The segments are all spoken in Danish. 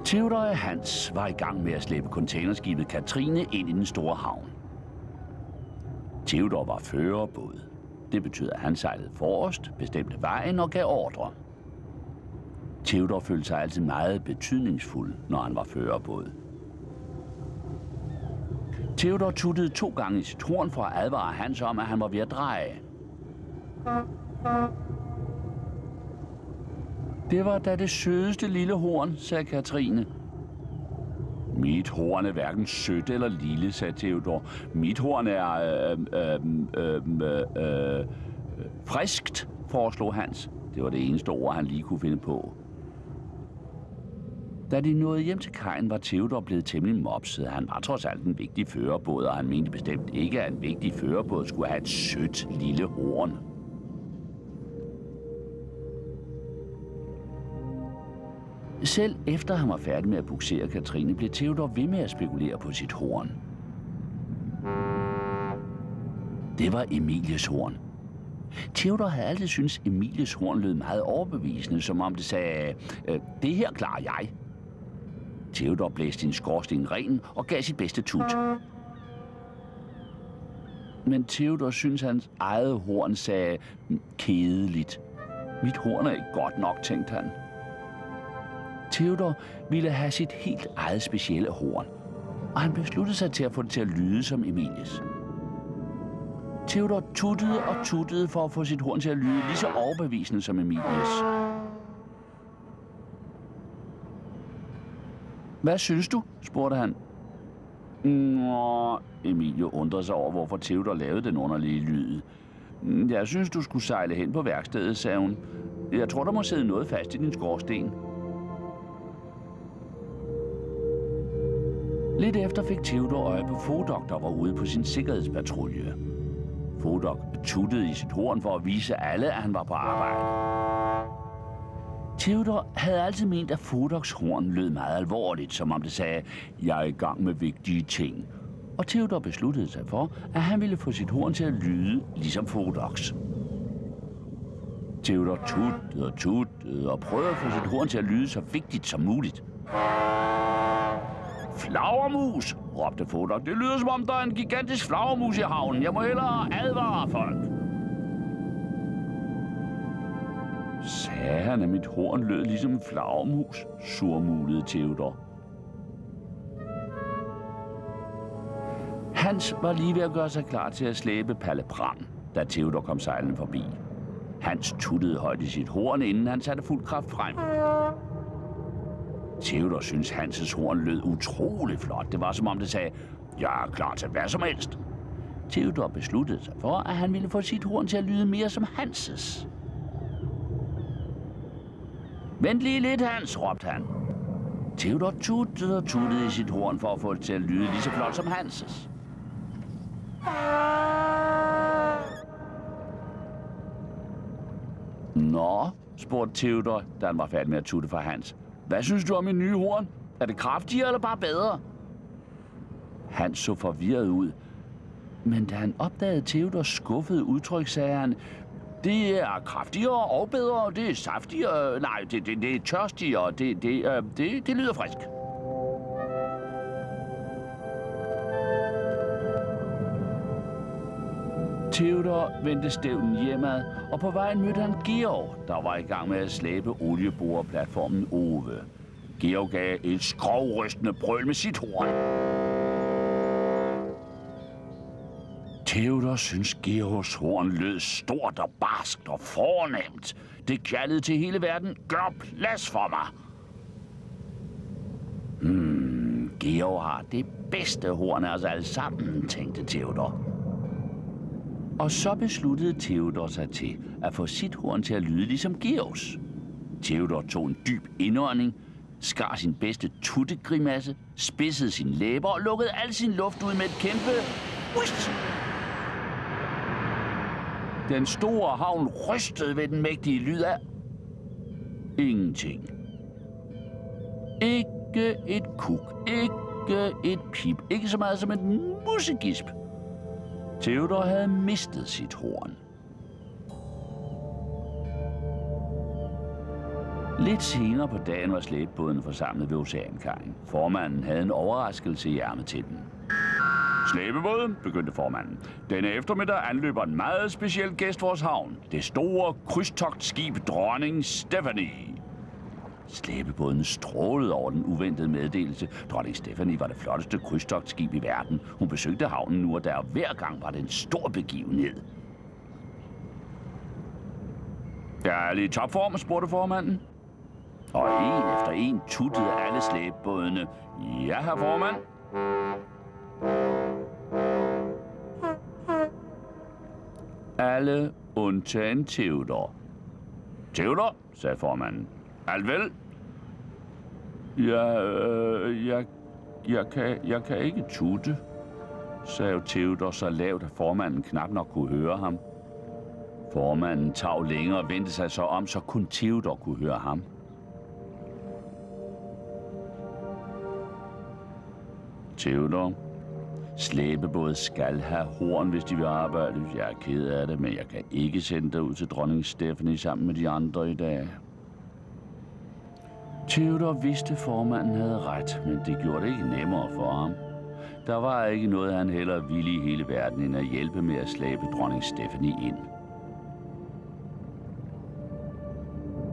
Theodor og Hans var i gang med at slæbe containerskibet Katrine ind i den store havn. Theodor var førerbåd. Det betød, at han sejlede forrest, bestemte vejen og gav ordre. Theodor følte sig altid meget betydningsfuld, når han var førerbåd. Theodor tuttede 2 gange i sit horn for at advare Hans om, at han var ved at dreje. Det var da det sødeste lille horn, sagde Katrine. Mit horn er hverken sødt eller lille, sagde Theodor. Mit horn er friskt, foreslog Hans. Det var det eneste ord, han lige kunne finde på. Da de nåede hjem til kajen, var Theodor blevet temmelig mopset. Han var trods alt en vigtig førerbåd, og han mente bestemt ikke, at en vigtig førerbåd skulle have et sødt lille horn. Selv efter han var færdig med at buksere Katrine, blev Theodor ved med at spekulere på sit horn. Det var Emilies horn. Theodor havde altid syntes, Emilies horn lød meget overbevisende, som om det sagde, det her klarer jeg. Theodor blæste sin skorsten ren og gav sit bedste tut. Men Theodor syntes, hans eget horn sagde kedeligt. Mit horn er ikke godt nok, tænkte han. Theodor ville have sit helt eget specielle horn, og han besluttede sig til at få det til at lyde som Emilies. Theodor tuttede og tuttede for at få sit horn til at lyde lige så overbevisende som Emilies. Hvad synes du? Spurgte han. Nå, Emilie undrede sig over, hvorfor Theodor lavede den underlige lyd. Jeg synes, du skulle sejle hen på værkstedet, sagde hun. Jeg tror, der må sidde noget fast i din skorsten. Lidt efter fik Theodor øje på Fodok, der var ude på sin sikkerhedspatrulje. Fodok tuttede i sit horn for at vise alle, at han var på arbejde. Theodor havde altid ment, at Fodoks horn lød meget alvorligt, som om det sagde, jeg er i gang med vigtige ting. Og Theodor besluttede sig for, at han ville få sit horn til at lyde ligesom Fodoks. Theodor tuttede og tuttede og prøvede at få sit horn til at lyde så vigtigt som muligt. Flagermus, råbte Fodok. Det lyder som om, der er en gigantisk flagermus i havnen. Jeg må hellere advare folk. Sagde han, at mit horn lød ligesom en flagermus, surmulede Theodor. Hans var lige ved at gøre sig klar til at slæbe Palle Pram, da Theodor kom sejlende forbi. Hans tuttede højt i sit horn, inden han satte fuld kraft frem. Theodor syntes Hanses horn lød utrolig flot. Det var som om det sagde, jeg er klar til hvad som helst. Theodor besluttede sig for, at han ville få sit horn til at lyde mere som Hanses. Vent lige lidt, Hans, råbte han. Theodor tuttede og tuttede i sit horn for at få det til at lyde lige så flot som Hanses. Nå, spurgte Theodor, da han var færdig med at tutte for Hans. Hvad synes du om min nye horn? Er det kraftigere eller bare bedre? Hans så forvirret ud. Men da han opdagede Theodors skuffede udtryk, sagde han, det er kraftigere og bedre, det er saftigere, nej, det er tørstigere, det lyder frisk. Theodor vendte stævnen hjemad, og på vejen mødte han Georg, der var i gang med at slæbe olieboreplatformen Ove. Georg gav et skrovrystende brøl med sit horn. Theodor synes Georgs horn lød stort og barskt og fornemt. Det gjaldede til hele verden. Gør plads for mig! Georg har det bedste horn af os alle sammen, tænkte Theodor. Og så besluttede Theodor sig til at få sit horn til at lyde ligesom Georgs. Theodor tog en dyb indånding, skar sin bedste tuttegrimasse, spidsede sine læber og lukkede al sin luft ud med et kæmpe whist. Den store havn rystede ved den mægtige lyd af ingenting. Ikke et kuk, ikke et pip, ikke så meget som et musegisp. Theodor havde mistet sit horn. Lidt senere på dagen var slæbebåden forsamlet ved oceankajen. Formanden havde en overraskelse i ærmet til den. Slæbebåden, begyndte formanden. Denne eftermiddag anløber en meget speciel gæst vores havn. Det store krydstogtskib Dronning Stephanie. Slæbebåden strålede over den uventede meddelelse. Dronning Stephanie var det flotteste krydstogtskib i verden. Hun besøgte havnen nu og der, og hver gang var det en stor begivenhed. Jeg er lige i topform, spurgte formanden. Og en efter en tuttede alle slæbebådene. Ja, herr formand. Alle undtagen Theodor. Theodor, sagde formanden. Alt vel? Jeg kan ikke tutte, sagde Theodor så lavt, at formanden knap nok kunne høre ham. Formanden tav længere og vendte sig så om, så kun Theodor kunne høre ham. Theodor, slæbebåde skal have horn, hvis de vil arbejde. Jeg er ked af det, men jeg kan ikke sende dig ud til dronning Stephanie sammen med de andre i dag. Theodor vidste, formanden havde ret, men det gjorde det ikke nemmere for ham. Der var ikke noget, han hellere ville i hele verden, end at hjælpe med at slæbe dronning Stephanie ind.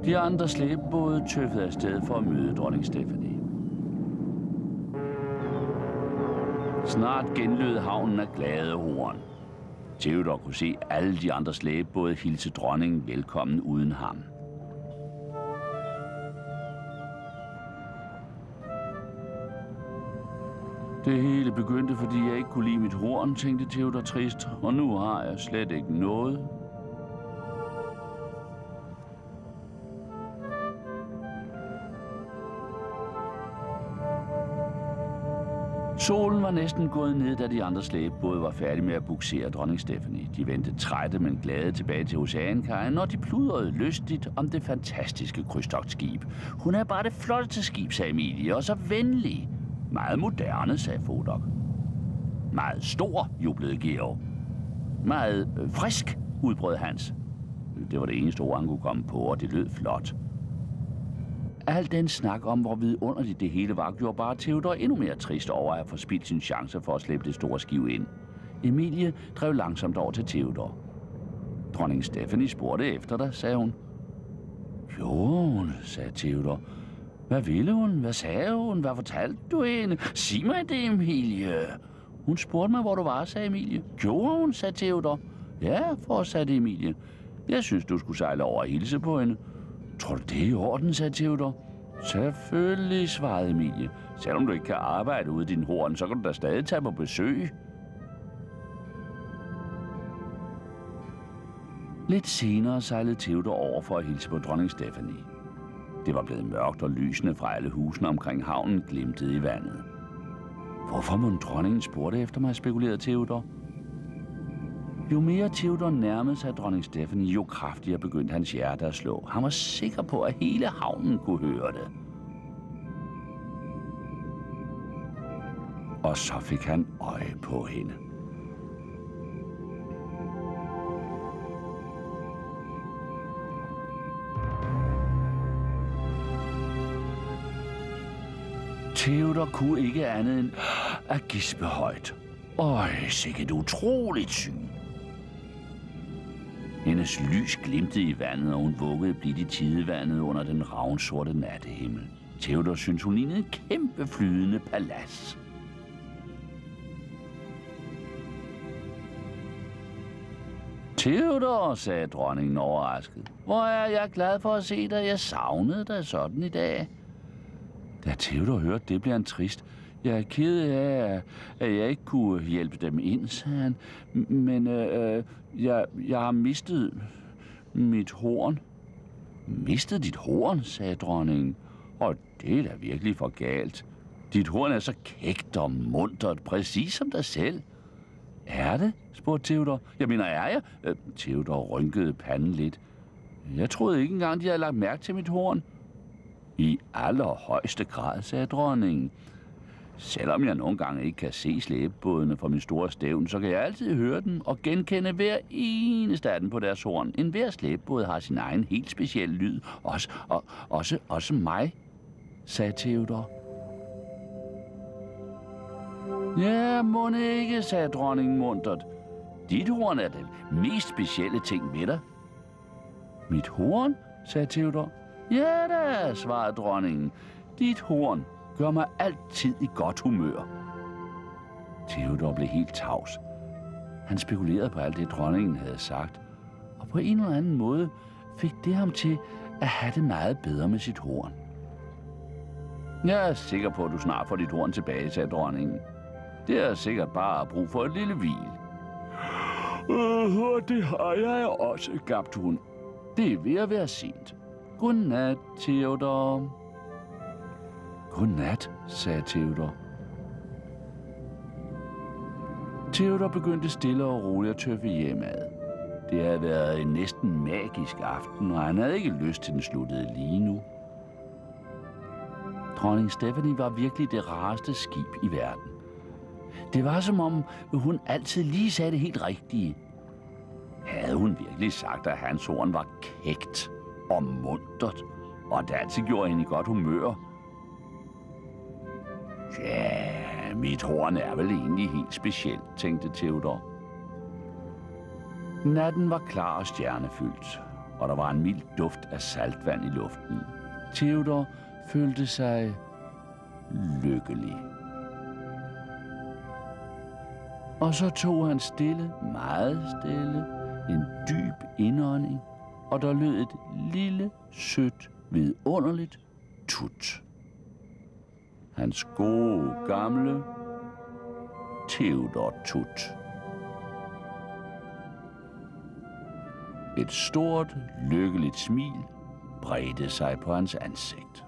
De andre slæbebåde tøffede afsted for at møde dronning Stephanie. Snart genlød havnen af glade horn. Theodor kunne se alle de andre slæbebåde hilse dronningen velkommen uden ham. Det hele begyndte, fordi jeg ikke kunne lide mit horn, tænkte Theodor trist, og nu har jeg slet ikke noget. Solen var næsten gået ned, da de andre slæbebåde var færdige med at buksere dronning Stephanie. De vendte trætte, men glade tilbage til oceankajen, og de pludrede lystigt om det fantastiske krydstogtskib. Hun er bare det flotteste skib, sagde Emilie, og så venlig. Meget moderne, sagde Fodok. Meget stor, jublede Georg. Meget frisk, udbrød Hans. Det var det eneste ord, han kunne komme på, og det lød flot. Al den snak om, hvor vidunderligt det hele var, gjorde bare Theodor endnu mere trist over at have forspildt sin chance for at slæbe det store skib ind. Emilie drev langsomt over til Theodor. Dronning Stephanie spurgte efter dig, sagde hun. Jo, sagde Theodor. Hvad ville hun? Hvad sagde hun? Hvad fortalte du hende? Sig mig det, Emilie. Hun spurgte mig, hvor du var, sagde Emilie. Gjorde hun, sagde Theodor. Ja, fortsatte Emilie. Jeg synes, du skulle sejle over og hilse på hende. Tror du, det er i orden, sagde Theodor. Selvfølgelig, svarede Emilie. Selvom du ikke kan arbejde ude i din horn, så kan du da stadig tage på besøg. Lidt senere sejlede Theodor over for at hilse på dronning Stephanie. Det var blevet mørkt, og lysene fra alle husene omkring havnen glimtede i vandet. Hvorfor må dronningen spurgte efter mig, spekulerede Theodor. Jo mere Theodor nærmede sig dronning Stephanie, jo kraftigere begyndte hans hjerte at slå. Han var sikker på, at hele havnen kunne høre det. Og så fik han øje på hende. Theodor kunne ikke andet end at gispe højt. Øj, sikkert utroligt syn. Hendes lys glimtede i vandet, og hun vuggede blidt i tidevandet under den ravnsorte nattehimmel. Theodor syntes, hun lignede et kæmpe flydende palads. Theodor, sagde dronningen overrasket. Hvor er jeg glad for at se dig. Jeg savnede dig sådan i dag. Da Theodor hørte det, blev han trist. Jeg er ked af, at jeg ikke kunne hjælpe dem ind, sagde han. Men jeg har mistet mit horn. Mistet dit horn, sagde dronningen. Og det er da virkelig for galt. Dit horn er så kægt og muntert, præcis som dig selv. Er det? Spurgte Theodor. Jeg mener, er jeg? Theodor rynkede panden lidt. Jeg troede ikke engang, de havde lagt mærke til mit horn. I allerhøjeste grad, sagde dronningen. Selvom jeg nogle gange ikke kan se slæbebådene fra min store stævn, så kan jeg altid høre dem og genkende hver eneste af dem på deres horn. En hver slæbebåd har sin egen helt speciel lyd. Også mig, sagde Theodor. Ja, må ikke, sagde dronningen muntert. Dit horn er den mest specielle ting ved dig. Mit horn, sagde Theodor. Ja da, svarede dronningen. Dit horn gør mig altid i godt humør. Theodor blev helt tavs. Han spekulerede på alt det, dronningen havde sagt, og på en eller anden måde fik det ham til at have det meget bedre med sit horn. Jeg er sikker på, at du snart får dit horn tilbage, sagde dronningen. Det er sikkert bare brug for et lille hvil. Det har jeg også, gabte hun. Det er ved at være sent. Godnat, Theodor. Godnat, sagde Theodor. Theodor begyndte stille og roligt at tøffe hjemad. Det havde været en næsten magisk aften, og han havde ikke lyst til den sluttede lige nu. Dronning Stephanie var virkelig det rareste skib i verden. Det var som om, hun altid lige sagde det helt rigtige. Havde hun virkelig sagt, at hans horn var kægt og muntert, og at det altid gjorde hende i godt humør? Ja, mit horn er vel egentlig helt specielt, tænkte Theodor. Natten var klar og stjernefyldt, og der var en mild duft af saltvand i luften. Theodor følte sig lykkelig. Og så tog han stille, meget stille, en dyb indånding, og der lød et lille, sødt, vidunderligt tut. Hans gode, gamle Theodor-tut. Et stort, lykkeligt smil bredte sig på hans ansigt.